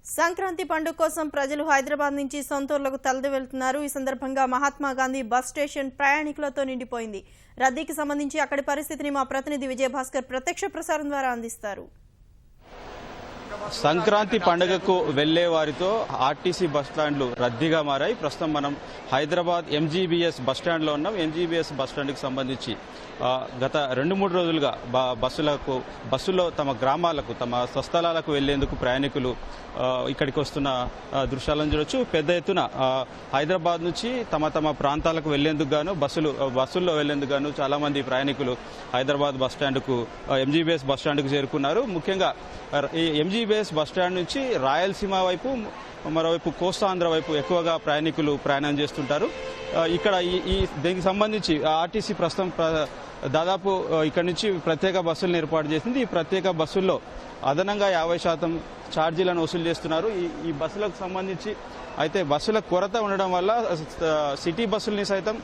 సంక్రాంతి పండుగ కోసం ప్రజలు హైదరాబాద్ నుంచి సొంతూర్లకు తరలి వెళ్తున్నారు. ఈ సందర్భంగా మహాత్మా గాంధీ బస్ స్టేషన్ ప్రయాణికులతో నిండిపోయింది. రద్దీకి సంబంధించి అక్కడి పరిస్థితిని మా ప్రతినిధి విజయభాస్కర్ ప్రత్యక్ష ప్రసారం ద్వారా అందిస్తారు. సంక్రాంతి పండుగకు వెళ్లే వారితో ఆర్టీసీ బస్టాండ్లు రద్దీగా మారాయి. ప్రస్తుతం మనం హైదరాబాద్ ఎంజీబీఎస్ బస్టాండ్లో ఉన్నాం. ఎంజీబీఎస్ బస్టాండ్కి సంబంధించి గత 2-3 రోజులుగా బస్సుల్లో తమ గ్రామాలకు, తమ స్వస్థలాలకు వెళ్లేందుకు ప్రయాణికులు ఇక్కడికి వస్తున్న దృశ్యాలను చూడొచ్చు. పెద్ద ఎత్తున హైదరాబాద్ నుంచి తమ ప్రాంతాలకు వెళ్లేందుకు గాను బస్సుల్లో వెళ్లేందుకు గాను చాలా మంది ప్రయాణికులు హైదరాబాద్ బస్టాండ్కు, ఎంజీబీఎస్ బస్టాండ్కు చేరుకున్నారు. ముఖ్యంగా ఈ ఎంజీబీఎస్ బస్టాండ్ నుంచి రాయలసీమ వైపు, మరోవైపు కోస్తాంధ్ర వైపు ఎక్కువగా ప్రయాణికులు ప్రయాణం చేస్తుంటారు. ఇక్కడ దీనికి సంబంధించి ఆర్టీసీ ప్రస్తుతం దాదాపు ఇక్కడ నుంచి ప్రత్యేక బస్సులను ఏర్పాటు చేసింది. ఈ ప్రత్యేక బస్సుల్లో అదనంగా 50% ఛార్జీలను వసూలు చేస్తున్నారు. ఈ బస్సులకు సంబంధించి అయితే బస్సుల కొరత ఉండడం వల్ల సిటీ బస్సుల్ని సైతం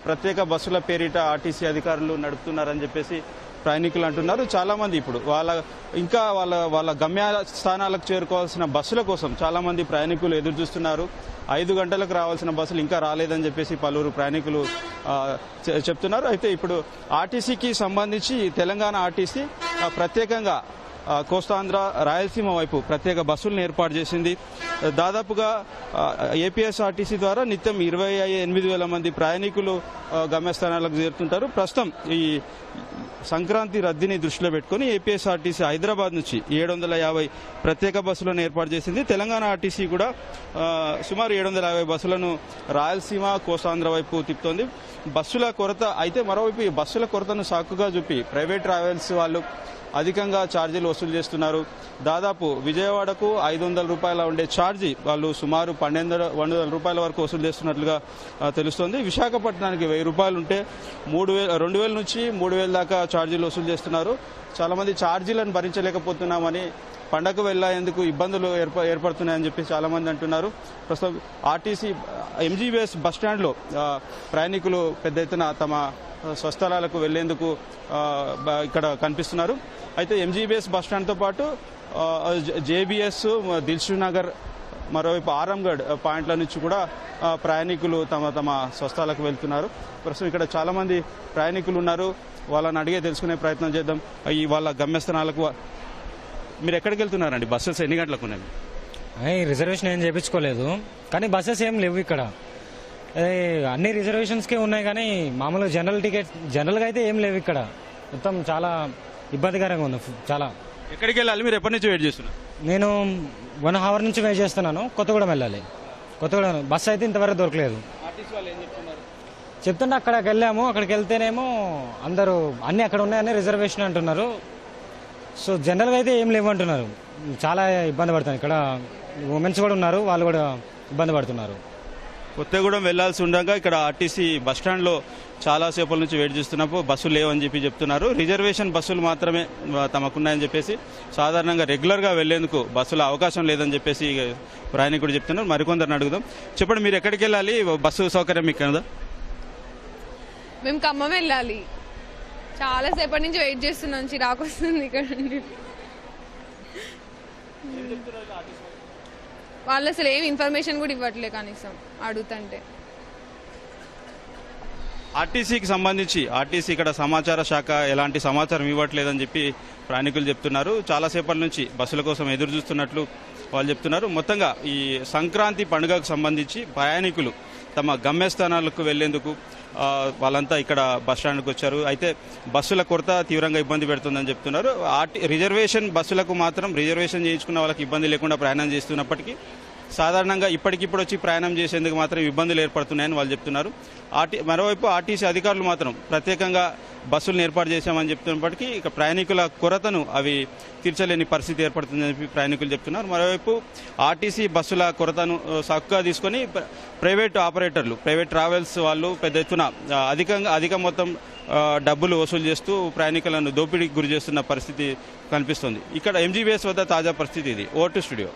ప్రత్యేక బస్సుల పేరిట ఆర్టీసీ అధికారులు నడుపుతున్నారని చెప్పేసి ప్రయాణికులు అంటున్నారు. చాలా మంది ఇప్పుడు వాళ్ళ గమ్య స్థానాలకు చేరుకోవాల్సిన బస్సుల కోసం చాలా మంది ప్రయాణికులు ఎదురు చూస్తున్నారు. 5 గంటలకు రావాల్సిన బస్సులు ఇంకా రాలేదని చెప్పేసి పలువురు ప్రయాణికులు చెప్తున్నారు. అయితే ఇప్పుడు ఆర్టీసీకి సంబంధించి తెలంగాణ ఆర్టీసీ ప్రత్యేకంగా కోస్తాంధ్ర, రాయలసీమ వైపు ప్రత్యేక బస్సులను ఏర్పాటు చేసింది. దాదాపుగా ఏపీఎస్ఆర్టీసీ ద్వారా నిత్యం 28,000 మంది ప్రయాణికులు గమ్యస్థానాలకు చేరుతుంటారు. ప్రస్తుతం ఈ సంక్రాంతి రద్దీని దృష్టిలో పెట్టుకుని ఏపీఎస్ఆర్టీసీ హైదరాబాద్ నుంచి 750 ప్రత్యేక బస్సులను ఏర్పాటు చేసింది. తెలంగాణ ఆర్టీసీ కూడా సుమారు 750 బస్సులను రాయలసీమ, కోస్తాంధ్ర వైపు తిప్పుతోంది. బస్సుల కొరత అయితే మరోవైపు ఈ బస్సుల కొరతను సాకుగా చూపి ప్రైవేట్ ట్రావెల్స్ వాళ్ళు అధికంగా ఛార్జీలు వసూలు చేస్తున్నారు. దాదాపు విజయవాడకు 500 రూపాయల ఉండే ఛార్జీ వాళ్ళు సుమారు 1,200 రూపాయల వరకు వసూలు చేస్తున్నట్లుగా తెలుస్తోంది. విశాఖపట్నానికి 1000 రూపాయలు ఉంటే 2,000 నుంచి 3,000 దాకా ఛార్జీలు వసూలు చేస్తున్నారు. చాలా మంది ఛార్జీలను భరించలేకపోతున్నామని, పండగకు వెళ్లేందుకు ఇబ్బందులు ఏర్పడుతున్నాయని చెప్పి చాలా మంది అంటున్నారు. ప్రస్తుతం ఆర్టీసీ ఎంజీబీఎస్ బస్టాండ్లో ప్రయాణికులు పెద్ద ఎత్తున తమ స్వస్థలాలకు వెళ్లేందుకు ఇక్కడ కనిపిస్తున్నారు. అయితే ఎంజీబీఎస్ బస్టాండ్తో పాటు జేబీఎస్, దిల్సుఖ్ నగర్, మరోవైపు ఆరంగఢ్ పాయింట్ల నుంచి కూడా ప్రయాణికులు తమ స్వస్థలాలకు వెళ్తున్నారు. ప్రస్తుతం ఇక్కడ చాలా మంది ప్రయాణికులు ఉన్నారు. వాళ్ళని అడిగే తెలుసుకునే ప్రయత్నం చేద్దాం. వాళ్ళ గమ్యస్థానాలకు మీరు ఎక్కడికి వెళ్తున్నారండి? బస్సెస్ ఎన్ని గంటలకు ఉన్నాయి? రిజర్వేషన్ ఏం చేయించుకోలేదు, కానీ బస్సెస్ ఏం లేవు ఇక్కడ. అన్ని రిజర్వేషన్స్కే ఉన్నాయి, కానీ మామూలుగా జనరల్గా అయితే ఏం లేవు ఇక్కడ. మొత్తం చాలా ఇబ్బందికరంగా ఉంది. చాలా. ఎక్కడికి వెళ్ళాలి? మీరు ఎప్పటి నుంచి వెయిట్ చేస్తున్నారు? నేను 1 అవర్ నుంచి వెయిట్ చేస్తున్నాను. కొత్తగూడెం వెళ్ళాలి. కొత్తగూడెం బస్సు అయితే ఇంతవరకు దొరకలేదు. చెప్తుంటే అక్కడికి వెళ్ళాము. అక్కడికి వెళ్తేనేమో అందరూ అన్ని అక్కడ ఉన్నాయని రిజర్వేషన్ అంటున్నారు. సో జనరల్గా అయితే ఏం లేవంటున్నారు. చాలా ఇబ్బంది పడుతుంది. ఇక్కడ ఉమెన్స్ కూడా ఉన్నారు, వాళ్ళు కూడా ఇబ్బంది పడుతున్నారు. కొత్తగూడెం వెళ్లాల్సి ఉండగా ఇక్కడ ఆర్టీసీ బస్టాండ్లో చాలా సేపల నుంచి వెయిట్ చేస్తున్నప్పుడు బస్సులు లేవని చెప్పి చెప్తున్నారు. రిజర్వేషన్ బస్సులు మాత్రమే తమకున్నాయని చెప్పేసి, సాధారణంగా రెగ్యులర్గా వెళ్లేందుకు బస్సుల అవకాశం లేదని చెప్పేసి ప్రయాణికుడు చెప్తున్నారు. మరికొందరిని అడుగుదాం. చెప్పండి, మీరు ఎక్కడికి వెళ్ళాలి? బస్సు సౌకర్యం మీకు కదా? మేము ఖమ్మం వెళ్ళాలి. చాలా సేపటి నుంచి వెయిట్ చేస్తున్నాం. చిరాకు వస్తుంది ఇక్కడ నుండి. వాళ్ళు అసలు ఏం ఇన్ఫర్మేషన్ కూడా ఇవ్వట్లే కనీసం అడుగుతుంటే. ఆర్టీసీకి సంబంధించి ఆర్టీసీ ఇక్కడ సమాచార శాఖ ఎలాంటి సమాచారం ఇవ్వట్లేదని చెప్పి ప్రయాణికులు చెప్తున్నారు. చాలాసేపటి నుంచి బస్సుల కోసం ఎదురు చూస్తున్నట్లు వాళ్ళు చెప్తున్నారు. మొత్తంగా ఈ సంక్రాంతి పండుగకు సంబంధించి ప్రయాణికులు తమ గమ్యస్థానాలకు వెళ్లేందుకు వాళ్ళంతా ఇక్కడ బస్టాండ్కి వచ్చారు. అయితే బస్సుల కొరత తీవ్రంగా ఇబ్బంది పెడుతుందని చెప్తున్నారు. రిజర్వేషన్ బస్సులకు మాత్రం రిజర్వేషన్ చేయించుకున్న వాళ్ళకి ఇబ్బంది లేకుండా ప్రయాణం చేస్తున్నప్పటికీ సాధారణంగా ఇప్పటికిప్పుడు వచ్చి ప్రయాణం చేసేందుకు మాత్రం ఇబ్బందులు ఏర్పడుతున్నాయని వాళ్ళు చెప్తున్నారు. మరోవైపు ఆర్టీసీ అధికారులు మాత్రం ప్రత్యేకంగా బస్సులను ఏర్పాటు చేశామని చెప్తున్నప్పటికీ ఇక ప్రయాణికుల కొరతను అవి తీర్చలేని పరిస్థితి ఏర్పడుతుందని చెప్పి ప్రయాణికులు చెప్తున్నారు. మరోవైపు ఆర్టీసీ బస్సుల కొరతను సాకుగా తీసుకొని ప్రైవేట్ ఆపరేటర్లు, ప్రైవేట్ ట్రావెల్స్ వాళ్ళు పెద్ద ఎత్తున అధిక మొత్తం డబ్బులు వసూలు చేస్తూ ప్రయాణికులను దోపిడీకి గురి చేస్తున్న పరిస్థితి కనిపిస్తుంది. ఇక్కడ ఎంజీబీఎస్ వద్ద తాజా పరిస్థితి ఇది. Vote studio.